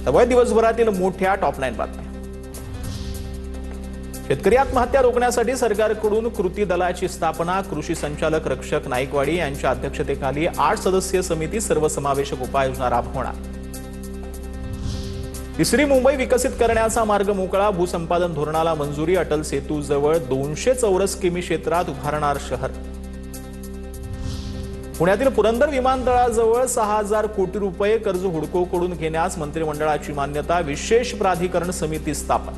त्यामुळे दिवसभरातील मोठ्या टॉप 9 बातम्या। शेतकरी आत्महत्या रोखण्यासाठी सरकारकडून कृती दलाची स्थापना। कृषी संचालक रक्षक नाईकवाडी यांच्या अध्यक्षतेखाली 8 सदस्यीय समिती सर्वसमावेशक उपाययोजना राबवणार। तिसरी मुंबई विकसित करण्याचा मार्ग मोकळा। भूसंपादन धोरणाला मंजुरी। अटल सेतू जवळ 200 चौरस किमी क्षेत्रात उभारणार शहर। पुण्यातील पुरंदर विमानतळाजवळ 6000 कोटी रुपये कर्ज हुडकोकडून घेण्यास मंत्रिमंडळाची मान्यता। विशेष प्राधिकरण समिती स्थापन।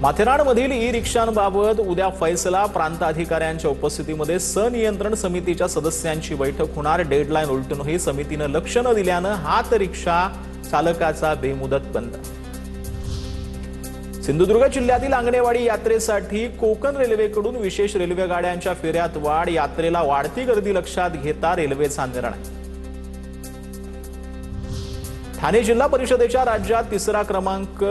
माथेरानमधील ई-रिक्षांबाबत उद्या फैसला। प्रांत अधिकाऱ्यांच्या उपस्थितीमध्ये संनियंत्रण समितीच्या सदस्यांची बैठक होणार। डेडलाईन उलटूनही समितीने लक्ष न दिल्याने हात रिक्षा चालकाचा बेमुदत बंद। सिंधुदुर्ग जिल्ह्यातील आंगणेवाडी यात्रेसाठी कोकण रेल्वेकडून विशेष रेल्वे गाड्यांच्या फेऱ्यात वाढ। यात्रेला वाढती गर्दी लक्षात घेता रेल्वेचा निर्णय। ठाणे जिल्हा परिषदेच्या राज्यात तिसरा क्रमांक।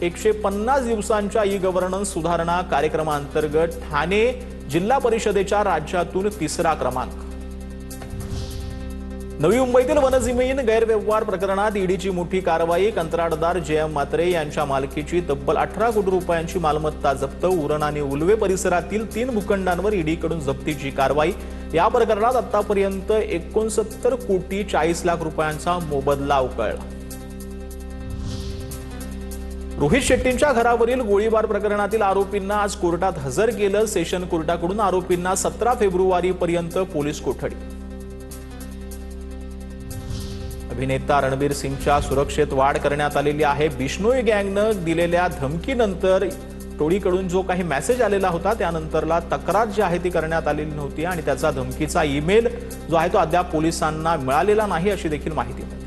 150 दिवसांच्या ई-गव्हर्नन्स सुधारणा कार्यक्रमांतर्गत ठाणे जिल्हा परिषदेच्या राज्यातून तिसरा क्रमांक। नवी मुंबईतील वनजमीन गैरव्यवहार प्रकरणात ईडीची मोठी कारवाई। कंत्राटदार जे.एम. म्हात्रे यांच्या मालकीची तब्बल 18 कोटी रुपयांची मालमत्ता जप्त। उरण आणि उल्वे परिसरातील 3 भूखंडांवर ईडीकडून जप्तीची कारवाई। या प्रकरणात आतापर्यंत 69 कोटी 40 लाख रुपयांचा मोबदला उकळला। रोहित शेट्टींच्या घरावरील गोळीबार प्रकरणातील आरोपींना आज कोर्टात हजर केलं। सेशन कोर्टाकडून आरोपींना 17 फेब्रुवारीपर्यंत पोलीस कोठडी। अभिनेता रणबीर सिंगच्या सुरक्षेत वाढ करण्यात आलेली आहे। बिश्नोई गँगनं दिलेल्या धमकीनंतर टोळीकडून जो काही मेसेज आलेला होता त्यानंतरला तक्रार जी आहे ती करण्यात आलेली नव्हती आणि त्याचा धमकीचा ईमेल जो आहे तो अद्याप पोलिसांना मिळालेला नाही अशी देखील माहिती मिळते।